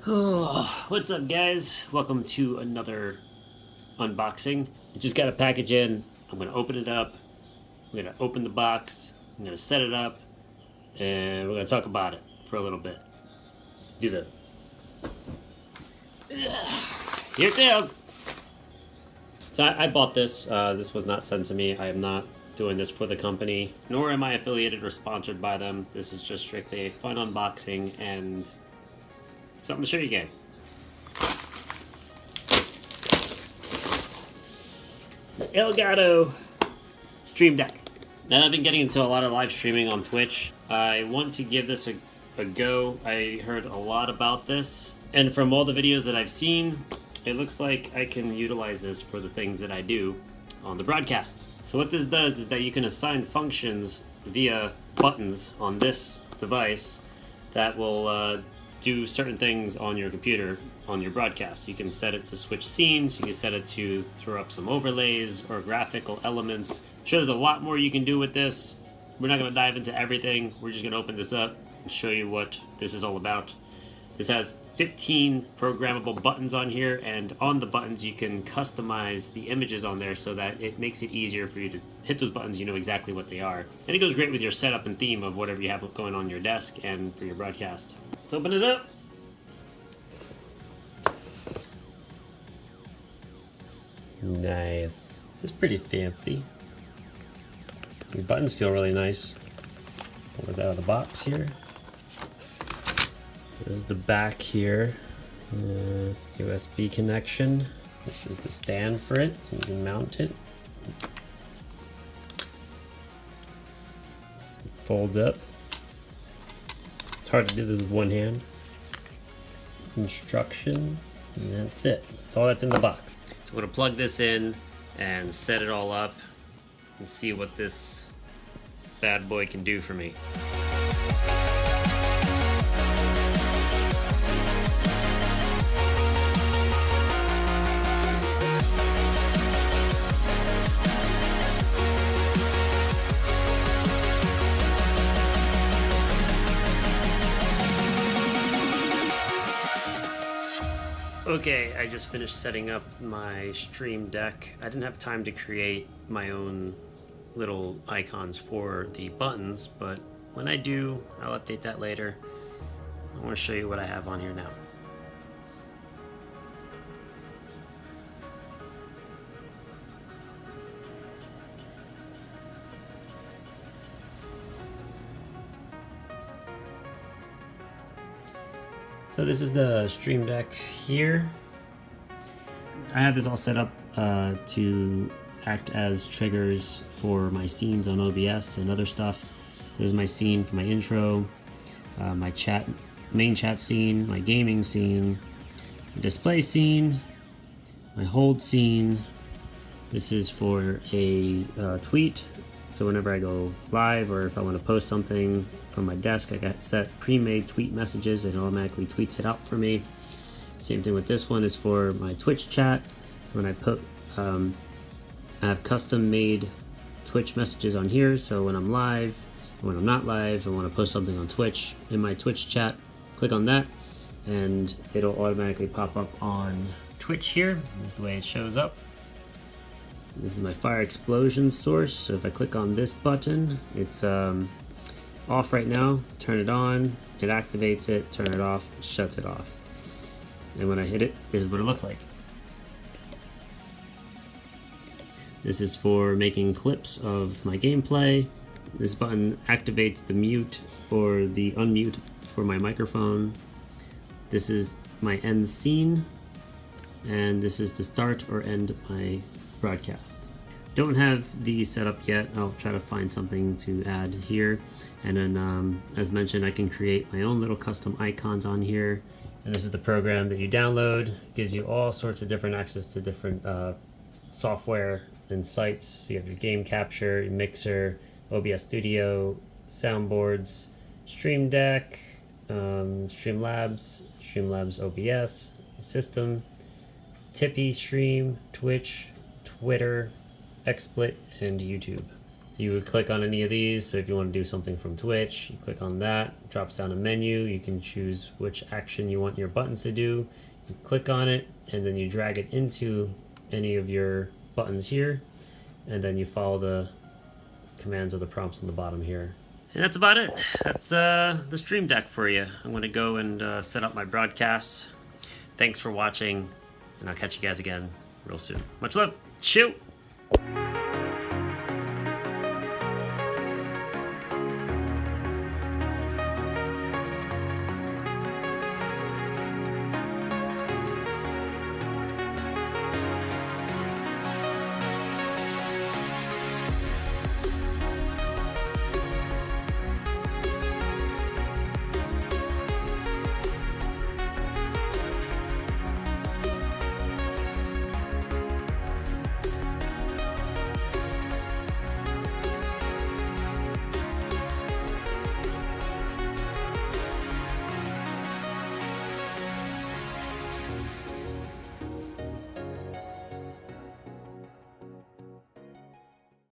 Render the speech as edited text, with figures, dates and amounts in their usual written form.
Oh, what's up, guys? Welcome to another unboxing. I just got a package in. I'm gonna open it up. I'm gonna open the box. I'm gonna set it up, and we're gonna talk about it for a little bit. Let's do this. Here it is. So I bought this. This was not sent to me. I am not doing this for the company, nor am I affiliated or sponsored by them. This is just strictly a fun unboxing and something to show you guys. The Elgato Stream Deck. Now that I've been getting into a lot of live streaming on Twitch, I want to give this a go. I heard a lot about this, and from all the videos that I've seen, it looks like I can utilize this for the things that I do on the broadcasts. So what this does is that you can assign functions via buttons on this device that will do certain things on your computer on your broadcast. You can set it to switch scenes, you can set it to throw up some overlays or graphical elements. I'm sure there's a lot more you can do with this. We're not going to dive into everything. We're just going to open this up and show you what this is all about. This has 15 programmable buttons on here, and on the buttons you can customize the images on there so that it makes it easier for you to hit those buttons. You know exactly what they are. And it goes great with your setup and theme of whatever you have going on your desk and for your broadcast. Let's open it up. Nice. It's pretty fancy. The buttons feel really nice. What was out of the box here? This is the back here. USB connection. This is the stand for it, so you can mount it. It folds up. It's hard to do this with one hand. Instructions, and that's it. That's all that's in the box. So we're gonna plug this in and set it all up and see what this bad boy can do for me. Okay, I just finished setting up my Stream Deck. I didn't have time to create my own little icons for the buttons, but when I do, I'll update that later. I want to show you what I have on here now. So this is the Stream Deck here. I have this all set up to act as triggers for my scenes on OBS and other stuff. So this is my scene for my intro, my main chat scene, my gaming scene, display scene, my hold scene. This is for a tweet. So whenever I go live or if I want to post something from my desk, I got set pre-made tweet messages and it automatically tweets it out for me. Same thing with this one is for my Twitch chat. So when I put, I have custom made Twitch messages on here. So when I'm live, or when I'm not live, I want to post something on Twitch in my Twitch chat, click on that and it'll automatically pop up on Twitch here. This is the way it shows up. This is my fire explosion source. So if I click on this button, it's off right now. Turn it on, it activates it. Turn it off, it shuts it off. And when I hit it, this is what it looks like. This is for making clips of my gameplay. This button activates the mute or the unmute for my microphone. This is my end scene, and this is to start or end my broadcast. Don't have these set up yet. I'll try to find something to add here. And then, as mentioned, I can create my own little custom icons on here. And this is the program that you download. It gives you all sorts of different access to different software and sites. So you have your game capture, your mixer, OBS Studio, soundboards, Stream Deck, Streamlabs OBS, System, Tippy Stream, Twitch, Twitter, XSplit, and YouTube. You would click on any of these. So if you want to do something from Twitch, you click on that, drops down a menu. You can choose which action you want your buttons to do. You click on it, and then you drag it into any of your buttons here, and then you follow the commands or the prompts on the bottom here. And that's about it. That's the Stream Deck for you. I'm going to go and set up my broadcasts. Thanks for watching, and I'll catch you guys again real soon. Much love. Shoot!